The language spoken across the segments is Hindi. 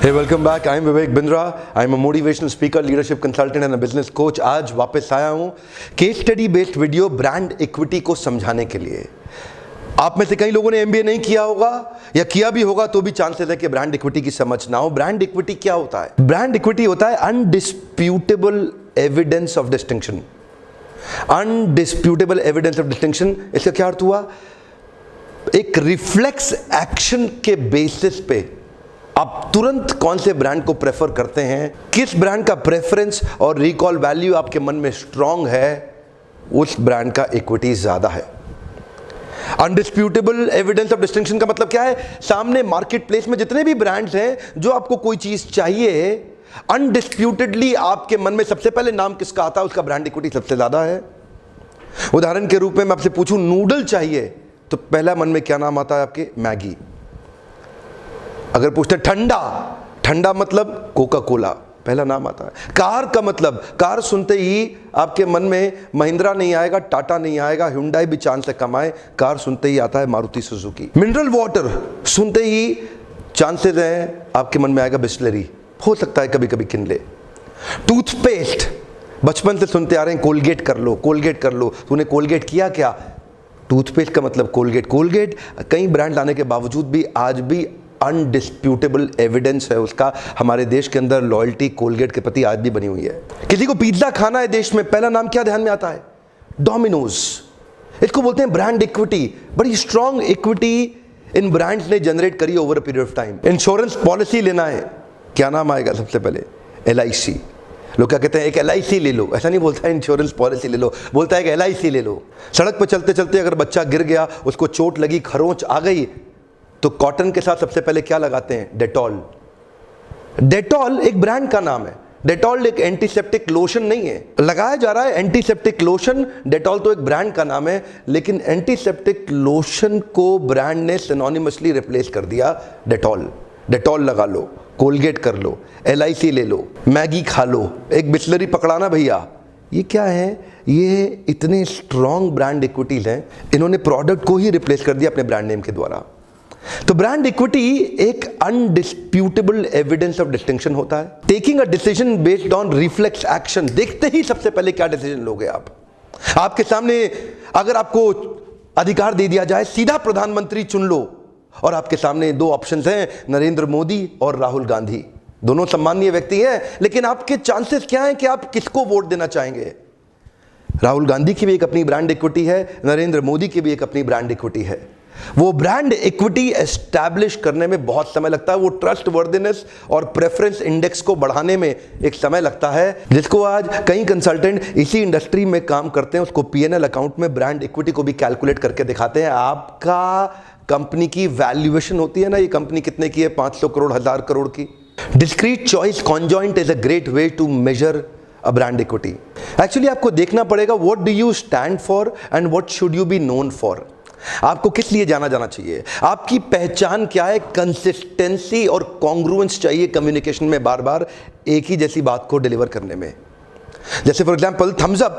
Hey, welcome back. I'm Vivek Bindra. I'm a motivational speaker, leadership consultant and a business coach. आज वापस आया हूँ case study based video brand equity को समझाने के लिए। आप में से कई लोगों ने MBA नहीं किया होगा या किया भी होगा तो भी चांसेस है कि ब्रांड इक्विटी की समझ ना हो। ब्रांड इक्विटी क्या होता है? ब्रांड इक्विटी होता है undisputable evidence of distinction. Undisputable evidence of distinction, इसका क्या अर्थ हुआ? एक रिफ्लेक्स एक्शन के बेसिस पे आप तुरंत कौन से ब्रांड को प्रेफर करते हैं, किस ब्रांड का प्रेफरेंस और रिकॉल वैल्यू आपके मन में स्ट्रांग है, उस ब्रांड का इक्विटी ज्यादा है। अनडिस्प्यूटेबल एविडेंस ऑफ डिस्टिंक्शन का मतलब क्या है? सामने मार्केट प्लेस में जितने भी ब्रांड्स हैं, जो आपको कोई चीज चाहिए, अनडिस्प्यूटेडली आपके मन में सबसे पहले नाम किसका आता है, उसका ब्रांड इक्विटी सबसे ज्यादा है। उदाहरण के रूप में मैं आपसे पूछूं नूडल चाहिए तो पहला मन में क्या नाम आता है आपके? मैगी। अगर पूछते ठंडा, ठंडा मतलब कोका कोला, पहला नाम आता है। कार का मतलब, कार सुनते ही आपके मन में महिंद्रा नहीं आएगा, टाटा नहीं आएगा, हुंडई भी चांद से कम आए, कार सुनते ही आता है मारुति सुजुकी। मिनरल वाटर सुनते ही चांसेस हैं आपके मन में आएगा बिस्लरी, हो सकता है कभी कभी किनले। टूथपेस्ट बचपन से सुनते आ रहे हैं कोलगेट कर लो, कोलगेट कर लो। तूने कोलगेट किया क्या? टूथपेस्ट का मतलब कोलगेट। कोलगेट कई ब्रांड लाने के बावजूद भी आज भी अनडिस्प्यूटेबल एविडेंस है उसका, हमारे देश के अंदर लॉयल्टी कोलगेट के प्रति आज भी बनी हुई है। किसी को पिज्जा खाना है देश में, पहला नाम क्या ध्यान में आता है? डोमिनोज। इसको बोलते हैं ब्रांड इक्विटी। बड़ी स्ट्रॉन्ग इक्विटी इन ब्रांड्स ने जनरेट करी over a period of time. Insurance policy लेना है, क्या नाम आएगा सबसे पहले? LIC। लोग क्या कहते हैं? एक LIC ले लो। ऐसा नहीं बोलता है इंश्योरेंस पॉलिसी ले लो, बोलता है कि LIC ले लो। सड़क पर चलते चलते अगर बच्चा गिर गया, उसको चोट लगी, खरोंच आ गई, तो कॉटन के साथ सबसे पहले क्या लगाते हैं? डेटॉल। डेटॉल एक ब्रांड का नाम है। डेटॉल एक एंटीसेप्टिक लोशन नहीं है, लगाया जा रहा है एंटीसेप्टिक लोशन। डेटॉल तो एक ब्रांड का नाम है, लेकिन एंटीसेप्टिक लोशन को ब्रांड ने सिनोनिमसली रिप्लेस कर दिया डेटॉल। डेटॉल लगा लो, कोलगेट कर लो, LIC ले लो, मैगी खा लो, एक बिस्लरी पकड़ाना भैया। ये क्या है? ये इतने स्ट्रॉन्ग ब्रांड इक्विटीज हैं, इन्होंने प्रोडक्ट को ही रिप्लेस कर दिया अपने ब्रांड नेम के द्वारा। तो ब्रांड इक्विटी एक अनडिस्प्यूटेबल एविडेंस ऑफ डिस्टिंक्शन होता है। Taking a decision based on reflex action. देखते ही सबसे पहले क्या डिसीजन लोगे आप? आपके सामने अगर आपको अधिकार दे दिया जाए सीधा प्रधानमंत्री चुन लो, और आपके सामने दो ऑप्शंस हैं, नरेंद्र मोदी और राहुल गांधी। दोनों सम्मानीय व्यक्ति हैं, लेकिन आपके चांसेस क्या हैं कि आप किसको वोट देना चाहेंगे? राहुल गांधी की भी एक अपनी ब्रांड इक्विटी है, नरेंद्र मोदी की भी एक अपनी ब्रांड इक्विटी है। वो ब्रांड इक्विटी एस्टैब्लिश करने में बहुत समय लगता है, वो ट्रस्ट वर्दिनेस और प्रेफरेंस इंडेक्स को बढ़ाने में एक समय लगता है, जिसको आज कई कंसल्टेंट इसी इंडस्ट्री में काम करते हैं, उसको P&L अकाउंट में ब्रांड इक्विटी को भी कैलकुलेट करके दिखाते हैं। आपका कंपनी की वैल्यूएशन होती है ना, ये कंपनी कितने की है, 500 करोड़, 1000 करोड़ की। Discrete choice conjoint is a great way to measure a brand equity. Actually आपको देखना पड़ेगा what do you stand for and what should you be known for. आपको किस लिए जाना जाना चाहिए? आपकी पहचान क्या है? कंसिस्टेंसी और कॉन्ग्रुएंस चाहिए कम्युनिकेशन में, बार बार एक ही जैसी बात को डिलीवर करने में। जैसे for example Thums Up,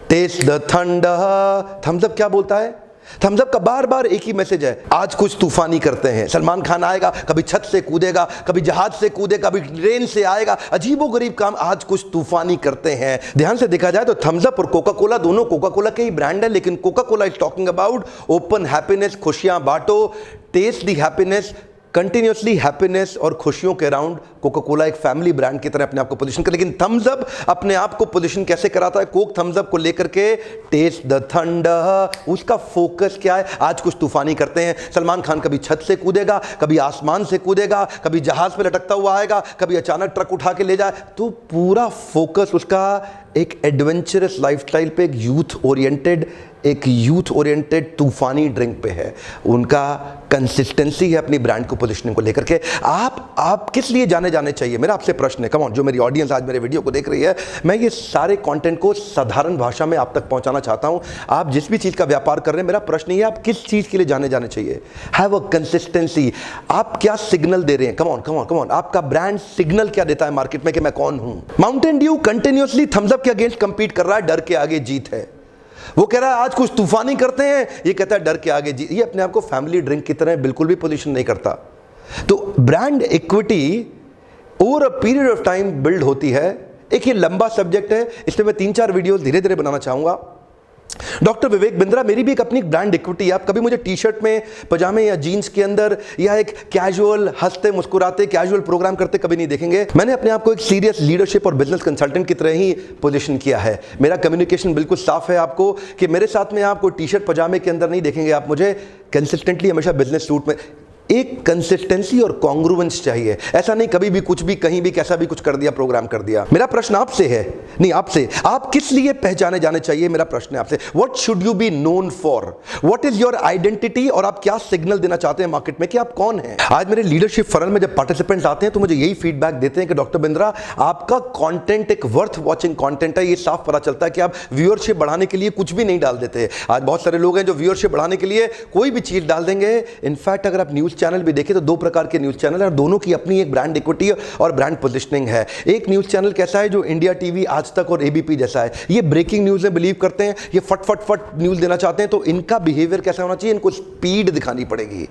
taste the thunder. Thums Up क्या बोलता है? थम्स अप का बार बार एक ही मैसेज है, आज कुछ तूफानी करते हैं। सलमान खान आएगा, कभी छत से कूदेगा, कभी जहाज से कूदेगा, कभी ट्रेन से आएगा, अजीबोगरीब काम, आज कुछ तूफानी करते हैं। ध्यान से देखा जाए तो थम्स अप और कोका कोला दोनों कोका कोला के ही ब्रांड है, लेकिन Coca Cola is talking about open happiness, खुशियां बांटो, taste the happiness, continuously happiness और खुशियों के अराउंड कोका कोला एक फैमिली ब्रांड की तरह अपने आप को पोजीशन कर। लेकिन थम्स अप अपने आप को पोजीशन कैसे कराता है? कोक थम्स अप को लेकर के टेस्ट द थंडर, उसका फोकस क्या है? आज कुछ तूफानी करते हैं। सलमान खान कभी छत से कूदेगा, कभी आसमान से कूदेगा, कभी जहाज पे लटकता हुआ आएगा, कभी अचानक ट्रक उठा के ले जाए। तो पूरा फोकस उसका एक एडवेंचरस लाइफस्टाइल पे, एक यूथ ओरिएंटेड तूफानी ड्रिंक पे है। उनका कंसिस्टेंसी है अपनी ब्रांड को पोजीशनिंग को लेकर के। आप किस लिए जाने चाहिए? मेरा आपसे प्रश्न है, कम ऑन, जो मेरी ऑडियंस आज मेरे वीडियो को देख रही है, मैं ये सारे कंटेंट को साधारण भाषा में आप तक पहुंचाना चाहता हूं। आप जिस भी चीज का व्यापार कर रहे हैं, मेरा प्रश्न ये है, आप किस चीज के लिए जाने चाहिए? Have a consistency. आप क्या सिग्नल दे रहे हैं? कम ऑन, आपका ब्रांड सिग्नल क्या देता है मार्केट में कि मैं कौन हूं? Mountain Dew continuously Thums Up के अगेंस्ट कंपीट कर रहा है, डर के आगे जीत है। वो कह रहा है आज कुछ तूफानी करते हैं, ये कहता है डर के आगे जी। ये अपने आप को फैमिली ड्रिंक की तरह बिल्कुल भी पोजीशन नहीं करता। तो brand equity over a period of time build होती है। एक ये लंबा सब्जेक्ट है, इसमें मैं 3-4 वीडियोस धीरे धीरे बनाना चाहूंगा। डॉक्टर विवेक बिंद्रा, मेरी भी एक अपनी ब्रांड इक्विटी है। आप कभी मुझे टी शर्ट में, पजामे या जीन्स के अंदर या एक कैजुअल हंसते मुस्कुराते कैजुअल प्रोग्राम करते कभी नहीं देखेंगे। मैंने अपने आप को एक सीरियस लीडरशिप और बिजनेस कंसल्टेंट की तरह ही पोजीशन किया है। मेरा कम्युनिकेशन बिल्कुल साफ है आपको कि मेरे साथ में आपको टी शर्ट पजामे के अंदर नहीं देखेंगे। आप मुझे कंसिस्टेंटली हमेशा बिजनेस सूट में, एक कंसिस्टेंसी और कॉन्ग्रुएंस चाहिए। ऐसा नहीं कभी भी कुछ भी कहीं भी कैसा भी कुछ कर दिया, प्रोग्राम कर दिया। मेरा प्रश्न आपसे है, नहीं आपसे, आप किस लिए पहचाने जाने चाहिए, मेरा प्रश्न है आपसे। What should you be known for, what is your identity, और आप क्या सिग्नल देना चाहते हैं मार्केट में कि आप कौन हैं। आज मेरे लीडरशिप फरल में जब पार्टिसिपेंट्स आते हैं तो मुझे यही फीडबैक देते हैं कि डॉक्टर बिंद्रा, आपका कंटेंट एक वर्थ वॉचिंग कंटेंट है। ये साफ पता चलता है कि आप व्यूअरशिप बढ़ाने के लिए कुछ भी नहीं डाल देते। आज बहुत सारे लोग हैं जो व्यूअरशिप बढ़ाने के लिए कोई भी चीज डाल देंगे। इनफैक्ट अगर आप न्यूज चैनल भी देखें तो 2 प्रकार के न्यूज चैनल हैं और दोनों की अपनी एक ब्रांड इक्विटी और ब्रांड पोजीशनिंग है। एक न्यूज चैनल कैसा है जो इंडिया टीवी, आज तक और एबीपी जैसा है, ये ब्रेकिंग न्यूज में बिलीव करते हैं, ये फट न्यूज देना चाहते हैं। तो इनका बिहेवियर कैसा होना चाहिए, इनको स्पीड दिखानी पड़ेगी,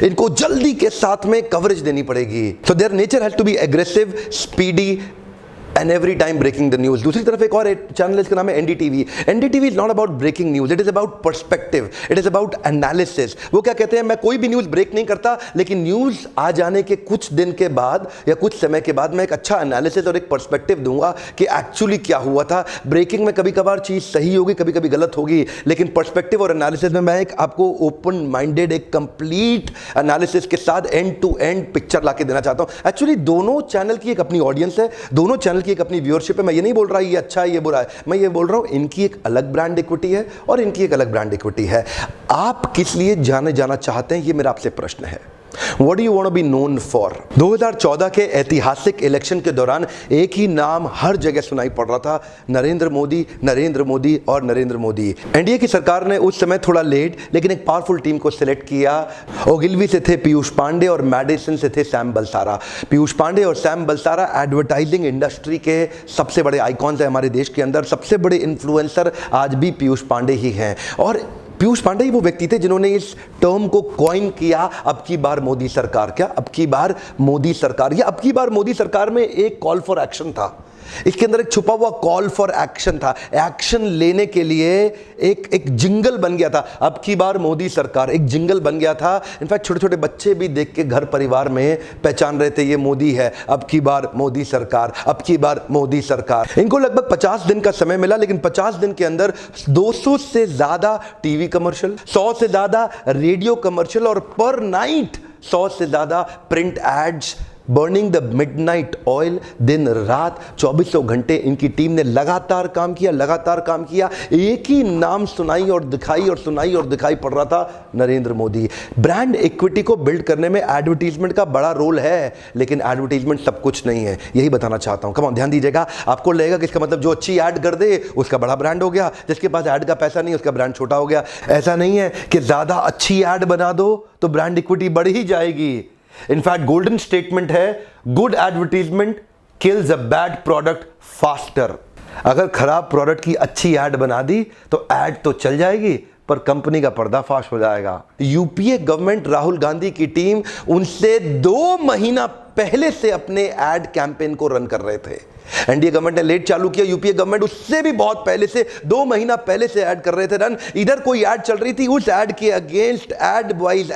इनको जल्दी के साथ में कवरेज देनी पड़ेगी। So their nature has to be aggressive, speedy and every time breaking the news। दूसरी तरफ एक और चैनल है, इसका नाम है NDTV. NDTV is not about breaking news, it is about perspective, it is about analysis. वो क्या कहते हैं, मैं कोई भी न्यूज ब्रेक नहीं करता, लेकिन न्यूज आ जाने के कुछ दिन के बाद या कुछ समय के बाद मैं एक अच्छा एनालिसिस और एक पर्सपेक्टिव दूंगा कि एक्चुअली क्या हुआ था। ब्रेकिंग में कभी कभार चीज सही होगी, कभी कभी गलत होगी, लेकिन पर्सपेक्टिव और एनालिसिस में मैं एक आपको ओपन माइंडेड, एक कंप्लीट एनालिसिस के साथ एंड टू एंड पिक्चर लाके देना चाहता हूं। एक्चुअली दोनों चैनल की एक अपनी ऑडियंस है, दोनों चैनल की एक अपनी व्यूअरशिप है। मैं ये नहीं बोल रहा ये अच्छा है ये बुरा है, मैं ये बोल रहा हूं इनकी एक अलग ब्रांड इक्विटी है और इनकी एक अलग ब्रांड इक्विटी है। आप किस लिए जाने जाना चाहते हैं, ये मेरा आपसे प्रश्न है। What do you want to be known for? 2014 के ऐतिहासिक इलेक्शन के दौरान एक ही नाम हर जगह सुनाई पड़ रहा था, नरेंद्र मोदी, नरेंद्र मोदी और नरेंद्र मोदी। एनडीए की सरकार ने उस समय थोड़ा लेट लेकिन एक पावरफुल टीम को सिलेक्ट किया। ओगिलवी से थे पीयूष पांडे और मैडिसन से थे सैम बलसारा। पीयूष पांडे और सैम बलसारा एडवर्टाइजिंग इंडस्ट्री के सबसे बड़े आइकॉन्स हैं हमारे देश के अंदर। सबसे बड़े इन्फ्लुएंसर आज भी पीयूष पांडे ही हैं और पीयूष पांडे ही वो व्यक्ति थे जिन्होंने इस टर्म को कॉइन किया, अब की बार मोदी सरकार। क्या अब की बार मोदी सरकार, या अब की बार मोदी सरकार में एक कॉल फॉर एक्शन था, इसके अंदर एक छुपा हुआ कॉल फॉर एक्शन था। एक्शन लेने के लिए एक जिंगल बन गया था, अब की बार मोदी सरकार, एक जिंगल बन गया था। इनफैक्ट छोटे छोटे बच्चे भी देख के घर परिवार में पहचान रहे थे ये मोदी है, अब की बार मोदी सरकार, अब की बार मोदी सरकार। इनको लगभग 50 दिन का समय मिला, लेकिन 50 दिन के अंदर 200 से ज्यादा टीवी कमर्शियल, 100 से ज्यादा रेडियो कमर्शियल और पर नाइट 100 से ज्यादा print ads, burning the midnight oil, दिन रात 2400 घंटे इनकी टीम ने लगातार काम किया। एक ही नाम सुनाई और दिखाई पड़ रहा था, नरेंद्र मोदी। ब्रांड इक्विटी को बिल्ड करने में एडवर्टीजमेंट का बड़ा रोल है, लेकिन एडवर्टीजमेंट सब कुछ नहीं है, यही बताना चाहता हूं। कम ऑन, ध्यान दीजिएगा। आपको लगेगा कि इसका मतलब जो अच्छी ऐड कर दे उसका बड़ा ब्रांड हो गया, जिसके पास ऐड का पैसा नहीं उसका ब्रांड छोटा हो गया। ऐसा नहीं है कि ज्यादा अच्छी ऐड बना दो तो ब्रांड इक्विटी बढ़ ही जाएगी। इनफैक्ट गोल्डन स्टेटमेंट है, good advertisement kills a bad product faster. अगर खराब प्रोडक्ट की अच्छी ऐड बना दी तो ऐड तो चल जाएगी पर कंपनी का पर्दाफाश हो जाएगा। यूपीए गवर्नमेंट, राहुल गांधी की टीम उनसे 2 महीना पहले से अपने एड कैंपेन को रन कर रहे थे। एनडीए गवर्नमेंट ने लेट चालू किया, यूपीए गवर्नमेंट उससे भी बहुत पहले से 2 महीना पहले से ऐड कर रहे थे रन। इधर कोई ऐड चल रही थी, उस ऐड के अगेंस्ट ऐड वाइज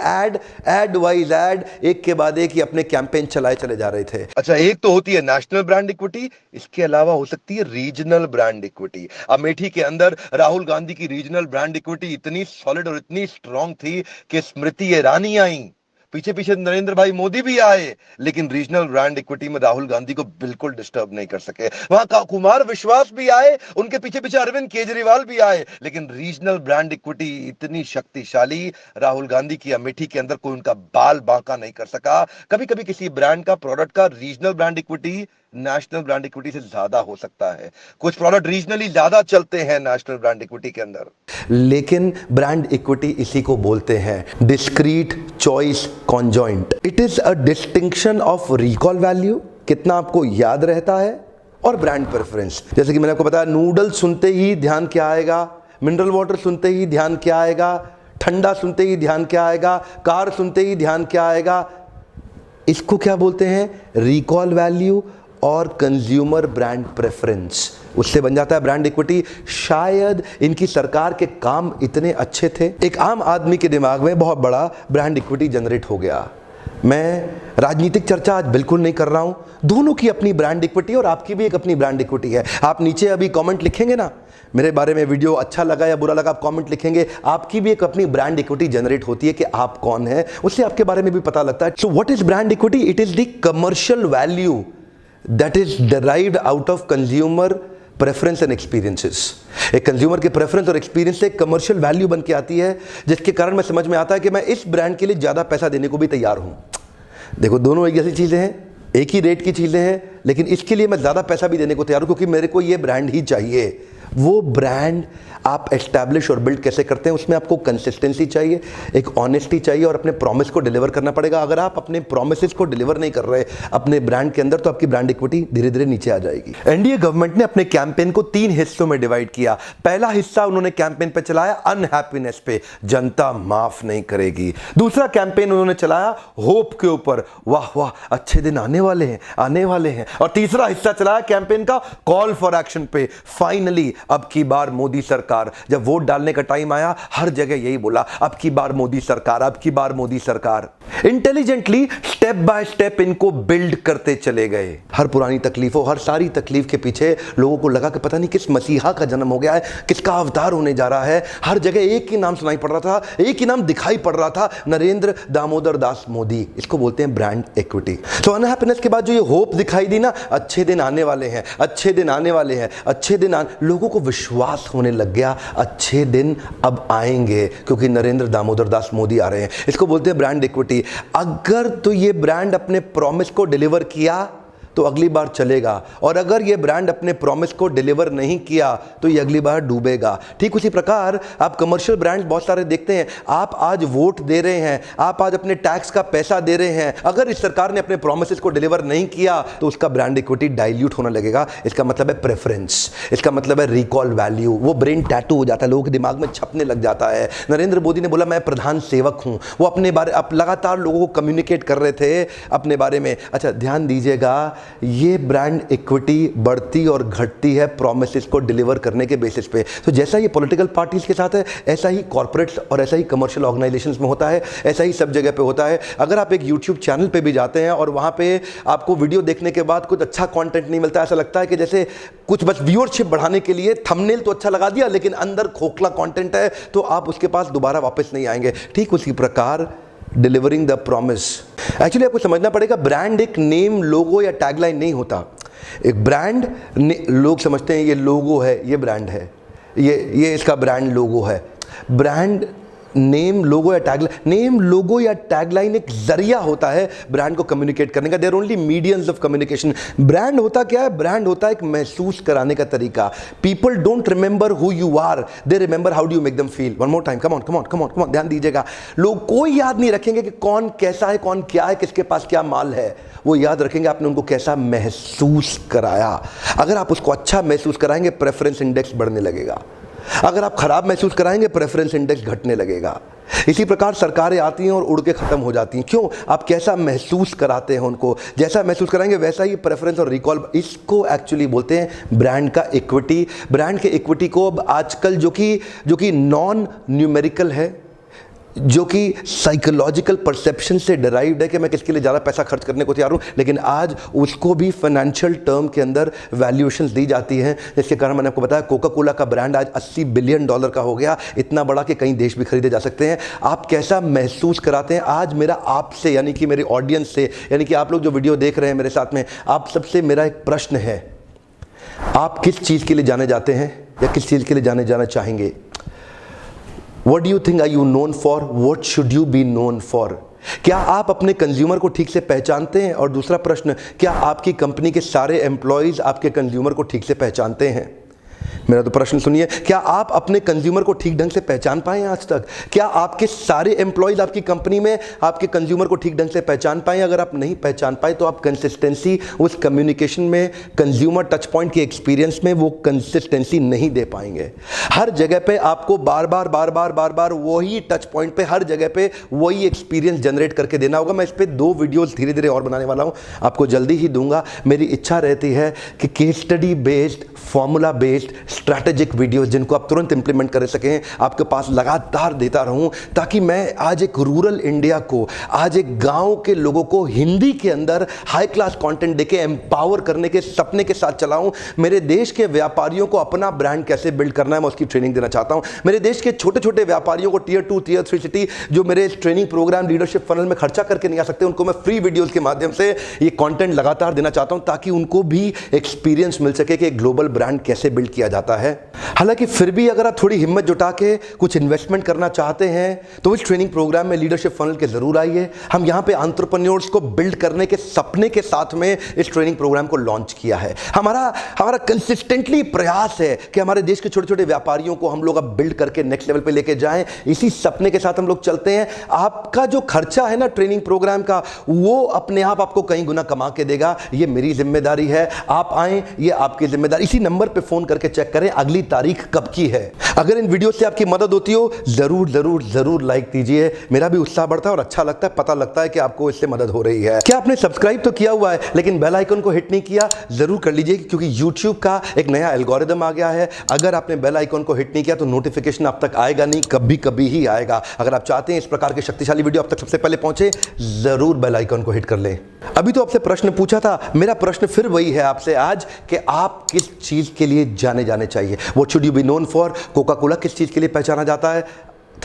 ऐड, एक के बाद एक ही अपने कैंपेन चलाए चले जा रहे थे। अच्छा, एक तो होती है नेशनल ब्रांड इक्विटी, इसके अलावा हो सकती है रीजनल ब्रांड इक्विटी। अमेठी के अंदर राहुल गांधी की रीजनल ब्रांड इक्विटी इतनी सॉलिड और इतनी स्ट्रांग थी कि स्मृति ईरानी आई, पीछे पीछे नरेंद्र भाई मोदी भी आए, लेकिन रीजनल ब्रांड इक्विटी में राहुल गांधी को बिल्कुल डिस्टर्ब नहीं कर सके। वहां का कुमार विश्वास भी आए, उनके पीछे पीछे अरविंद केजरीवाल भी आए, लेकिन रीजनल ब्रांड इक्विटी इतनी शक्तिशाली, राहुल गांधी की अमेठी के अंदर कोई उनका बाल बांका नहीं कर सका। कभी कभी किसी ब्रांड का, प्रोडक्ट का regional brand equity national brand equity से ज्यादा हो सकता है। कुछ प्रोडक्ट रीजनली ज्यादा चलते हैं नेशनल ब्रांड इक्विटी के अंदर, लेकिन ब्रांड इक्विटी इसी को बोलते हैं discrete choice conjoint. It is a distinction of recall value, कितना आपको याद रहता है, और ब्रांड प्रेफरेंस। जैसे कि मैंने आपको बताया, नूडल सुनते ही ध्यान क्या आएगा, मिनरल वाटर सुनते ही ध्यान क्या आएगा, ठंडा सुनते ही ध्यान क्या आएगा, कार सुनते ही ध्यान क्या आएगा, इसको क्या बोलते हैं? रिकॉल वैल्यू और कंज्यूमर ब्रांड प्रेफरेंस। उससे बन जाता है ब्रांड इक्विटी। शायद इनकी सरकार के काम इतने अच्छे थे, एक आम आदमी के दिमाग में बहुत बड़ा ब्रांड इक्विटी जनरेट हो गया। मैं राजनीतिक चर्चा आज बिल्कुल नहीं कर रहा हूं, दोनों की अपनी ब्रांड इक्विटी और आपकी भी एक अपनी ब्रांड इक्विटी है। आप नीचे अभी कमेंट लिखेंगे ना, मेरे बारे में वीडियो अच्छा लगा या बुरा लगा, आप कमेंट लिखेंगे, आपकी भी एक अपनी ब्रांड इक्विटी जनरेट होती है कि आप कौन है, उससे आपके बारे में भी पता लगता है। So what is brand equity? It is the commercial value that is derived out of consumer preference and experiences. एक कंज्यूमर के प्रेफरेंस और एक्सपीरियंस से कमर्शियल वैल्यू बन के आती है, जिसके कारण मैं समझ में आता है कि मैं इस ब्रांड के लिए ज़्यादा पैसा देने को भी तैयार हूँ। देखो, दोनों एक जैसी चीज़ें हैं, एक ही रेट की चीज़ें हैं, लेकिन इसके लिए मैं ज़्यादा पैसा भी देने को तैयार हूँ क्योंकि मेरे को ये ब्रांड ही चाहिए। वो ब्रांड आप एस्टैब्लिश और बिल्ड कैसे करते हैं, उसमें आपको कंसिस्टेंसी चाहिए, एक ऑनेस्टी चाहिए और अपने प्रॉमिस को डिलीवर करना पड़ेगा। अगर आप अपने प्रॉमिसेस को डिलीवर नहीं कर रहे अपने ब्रांड के अंदर, तो आपकी ब्रांड इक्विटी धीरे धीरे नीचे आ जाएगी। एनडीए गवर्नमेंट ने अपने कैंपेन को 3 हिस्सों में डिवाइड किया। पहला हिस्सा उन्होंने कैंपेन पे चलाया अनहैप्पीनेस पे, जनता माफ नहीं करेगी। दूसरा कैंपेन उन्होंने चलाया होप के ऊपर, वाह वाह अच्छे दिन आने वाले हैं, आने वाले हैं। और तीसरा हिस्सा चलाया कैंपेन का कॉल फॉर एक्शन पे, फाइनली अब की बार मोदी सरकार। जब वोट डालने का टाइम आया, हर जगह यही बोला, अब की बार मोदी सरकार, अब की बार मोदी सरकार। इंटेलिजेंटली स्टेप बाय स्टेप इनको बिल्ड करते चले गए। हर पुरानी तकलीफों, हर सारी तकलीफ के पीछे लोगों को लगा कि पता नहीं किस मसीहा का जन्म हो गया है, किसका अवतार होने जा रहा है। हर जगह एक ही नाम सुनाई पड़ रहा था, एक ही नाम दिखाई पड़ रहा था, नरेंद्र दामोदर दास मोदी। इसको बोलते हैं ब्रांड इक्विटी। तो अनहैप्पीनेस के बाद जो ये होप दिखाई दी ना, अच्छे दिन आने वाले हैं, अच्छे दिन आने वाले हैं, अच्छे दिन लोगों को विश्वास होने लग गया, अच्छे दिन अब आएंगे क्योंकि नरेंद्र दामोदर दास मोदी आ रहे हैं। इसको बोलते हैं ब्रांड इक्विटी। अगर तो ये ब्रांड अपने प्रॉमिस को डिलीवर किया तो अगली बार चलेगा, और अगर ये ब्रांड अपने प्रॉमिस को डिलीवर नहीं किया तो ये अगली बार डूबेगा। ठीक उसी प्रकार आप कमर्शियल ब्रांड्स बहुत सारे देखते हैं। आप आज वोट दे रहे हैं, आप आज अपने टैक्स का पैसा दे रहे हैं, अगर इस सरकार ने अपने प्रॉमिसेस को डिलीवर नहीं किया तो उसका ब्रांड इक्विटी डाइल्यूट होने लगेगा। इसका मतलब है प्रेफरेंस, इसका मतलब है रिकॉल वैल्यू। वो ब्रेन टैटू हो जाता है, लोगों के दिमाग में छपने लग जाता है। नरेंद्र मोदी ने बोला मैं प्रधान सेवक हूं, वो अपने बारे अब लगातार लोगों को कम्युनिकेट कर रहे थे अपने बारे में। अच्छा ध्यान दीजिएगा, ये ब्रांड इक्विटी बढ़ती और घटती है प्रॉमिसेस को डिलीवर करने के बेसिस पे। तो जैसा ये पॉलिटिकल पार्टीज के साथ है, ऐसा ही कॉर्पोरेट्स और ऐसा ही कमर्शियल ऑर्गेनाइजेशंस में होता है, ऐसा ही सब जगह पे होता है। अगर आप एक यूट्यूब चैनल पे भी जाते हैं और वहाँ पे आपको वीडियो देखने के बाद कुछ अच्छा कंटेंट नहीं मिलता, ऐसा लगता है कि जैसे कुछ बस व्यूअरशिप बढ़ाने के लिए थंबनेल तो अच्छा लगा दिया लेकिन अंदर खोखला कंटेंट है, तो आप उसके पास दोबारा वापस नहीं आएंगे। ठीक उसी प्रकार डिलीवरिंग द प्रॉमिस। एक्चुअली आपको समझना पड़ेगा, ब्रांड एक नेम, लोगो या टैगलाइन नहीं होता। एक ब्रांड लोग समझते हैं ये लोगो है, ये ब्रांड है, ये इसका ब्रांड लोगो है। ब्रांड नेम, लोगो या टैगलाइन, नेम, लोगो या टैगलाइन एक जरिया होता है ब्रांड को कम्युनिकेट करने का। Their only mediums of communication. Brand होता क्या है? ब्रांड होता है एक महसूस कराने का तरीका। People don't remember who you are, they remember how do you make them feel. One more time, come on come on come on come on, ध्यान दीजिएगा। लोग कोई याद नहीं रखेंगे कि कौन कैसा है, कौन क्या है, किसके पास क्या माल है। वो याद रखेंगे आपने उनको कैसा महसूस कराया। अगर आप उसको अच्छा महसूस कराएंगे, प्रेफरेंस इंडेक्स बढ़ने लगेगा। अगर आप खराब महसूस कराएंगे, प्रेफरेंस इंडेक्स घटने लगेगा। इसी प्रकार सरकारें आती हैं और उड़ के खत्म हो जाती हैं। क्यों? आप कैसा महसूस कराते हैं उनको, जैसा महसूस कराएंगे वैसा ही प्रेफरेंस और रिकॉल। इसको एक्चुअली बोलते हैं ब्रांड का इक्विटी। ब्रांड के इक्विटी को अब आजकल जो कि नॉन न्यूमेरिकल है, जो कि साइकोलॉजिकल परसेप्शन से डिराइव्ड है कि मैं किसके लिए ज़्यादा पैसा खर्च करने को तैयार हूँ, लेकिन आज उसको भी फाइनेंशियल टर्म के अंदर वैल्यूएशंस दी जाती हैं। जिसके कारण मैंने आपको बताया कोका कोला का ब्रांड आज $80 बिलियन का हो गया, इतना बड़ा कि कई देश भी खरीदे जा सकते हैं। आप कैसा महसूस कराते हैं? आज मेरा आपसे, यानी कि मेरे ऑडियंस से, यानी कि आप लोग जो वीडियो देख रहे हैं मेरे साथ में, आप सबसे मेरा एक प्रश्न है, आप किस चीज़ के लिए जाने जाते हैं या किस चीज़ के लिए जाना चाहेंगे? What do you think are you known for? What should you be known for? क्या आप अपने कंज्यूमर को ठीक से पहचानते हैं? और दूसरा प्रश्न, क्या आपकी कंपनी के सारे एम्प्लॉयज़ आपके कंज्यूमर को ठीक से पहचानते हैं? मेरा तो प्रश्न सुनिए, क्या आप अपने कंज्यूमर को ठीक ढंग से पहचान पाए हैं आज तक? क्या आपके सारे एम्प्लॉयज आपकी कंपनी में आपके कंज्यूमर को ठीक ढंग से पहचान पाए? अगर आप नहीं पहचान पाए तो आप कंसिस्टेंसी उस कम्युनिकेशन में, कंज्यूमर टच पॉइंट के एक्सपीरियंस में वो कंसिस्टेंसी नहीं दे पाएंगे। हर जगह पे आपको बार बार वही टच पॉइंट पे, हर जगह पे वही एक्सपीरियंस जनरेट करके देना होगा। मैं इस पे 2 वीडियोस धीरे धीरे और बनाने वाला हूं, आपको जल्दी ही दूंगा। मेरी इच्छा रहती है कि case study based, formula based, strategic videos जिनको आप तुरंत इंप्लीमेंट कर सकें, आपके पास लगातार देता रहूं, ताकि मैं आज एक रूरल इंडिया को, आज एक गांव के लोगों को हिंदी के अंदर हाई क्लास कंटेंट देके एम्पावर करने के सपने के साथ चलाऊं। मेरे देश के व्यापारियों को अपना ब्रांड कैसे बिल्ड करना है, मैं उसकी ट्रेनिंग देना चाहता हूं। मेरे देश के छोटे छोटे व्यापारियों को टियर 2, टियर 3 सिटी जो मेरे ट्रेनिंग प्रोग्राम लीडरशिप फनल में खर्चा करके नहीं आ सकते, उनको मैं फ्री वीडियोस के माध्यम से ये कंटेंट लगातार देना चाहता हूं, ताकि उनको भी एक्सपीरियंस मिल सके कि एक ग्लोबल ब्रांड कैसे बिल्ड किया जाता है। हालांकि फिर भी अगर आप थोड़ी हिम्मत जुटा के कुछ इन्वेस्टमेंट करना चाहते हैं तो इस ट्रेनिंग प्रोग्राम में लीडरशिप फनल के जरूर आइए। हम यहां पे एंटरप्रेन्योर्स को बिल्ड करने के सपने के साथ में इस ट्रेनिंग प्रोग्राम को लॉन्च किया है। हमारा कंसिस्टेंटली प्रयास है कि हमारे देश के छोटे छोटे व्यापारियों को हम लोग अब बिल्ड करके नेक्स्ट लेवल पे लेके जाएं। इसी सपने के साथ हम लोग चलते हैं। आपका जो खर्चा है ना ट्रेनिंग प्रोग्राम का, वो अपने आप आपको कई गुना कमा के देगा। ये मेरी जिम्मेदारी है, आप आए, ये आपकी जिम्मेदारी। इसी नंबर पे फोन करके चेक करें अगली तारीख कब की है। अगर इन वीडियो से आपकी मदद होती हो जरूर जरूर जरूर लाइक दीजिए, मेरा भी उत्साह बढ़ता है और अच्छा लगता है, पता लगता है कि आपको इससे मदद हो रही है। क्या आपने सब्सक्राइब तो किया हुआ है लेकिन बेल आइकन को हिट नहीं किया? जरूर कर लीजिए, क्योंकि YouTube का एक नया एल्गोरिदम आ गया है। अगर आपने बेल आइकन को हिट नहीं किया तो नोटिफिकेशन आप तक आएगा नहीं, कभी कभी ही आएगा। अगर आप चाहते हैं इस प्रकार के शक्तिशाली वीडियो आप तक सबसे पहले पहुंचे, जरूर बेल आइकन को हिट कर लें। अभी तो आपसे प्रश्न पूछा था, मेरा प्रश्न फिर वही है आपसे आज कि आप किस चीज के लिए जाने चाहिए। What should you be known for? Coca Cola किस चीज के लिए पहचाना जाता है?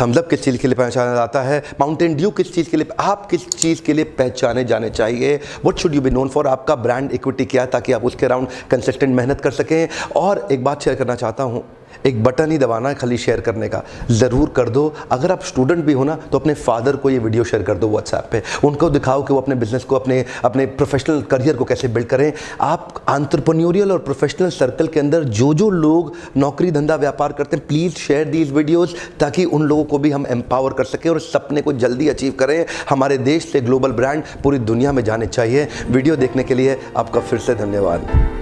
थम्स अप किस चीज़ के लिए पहचाना जाता है? माउंटेन ड्यू किस चीज़ के लिए? आप किस चीज़ के लिए पहचाने जाने चाहिए? What should you be known for? आपका ब्रांड इक्विटी क्या है, ताकि आप उसके अराउंड कंसिस्टेंट मेहनत कर सकें। और एक बात शेयर करना चाहता हूं, एक बटन ही दबाना है खाली शेयर करने का, ज़रूर कर दो। अगर आप स्टूडेंट भी हो ना तो अपने फादर को ये वीडियो शेयर कर दो व्हाट्सएप पे, उनको दिखाओ कि वो अपने बिजनेस को, अपने प्रोफेशनल करियर को कैसे बिल्ड करें। आप एंटरप्रेन्योरियल और प्रोफेशनल सर्कल के अंदर जो लोग नौकरी धंधा व्यापार करते हैं, प्लीज़ शेयर दीज वीडियोज़, ताकि उन लोगों को भी हम एम्पावर कर सकें और इस सपने को जल्दी अचीव करें। हमारे देश से ग्लोबल ब्रांड पूरी दुनिया में जाने चाहिए। वीडियो देखने के लिए आपका फिर से धन्यवाद।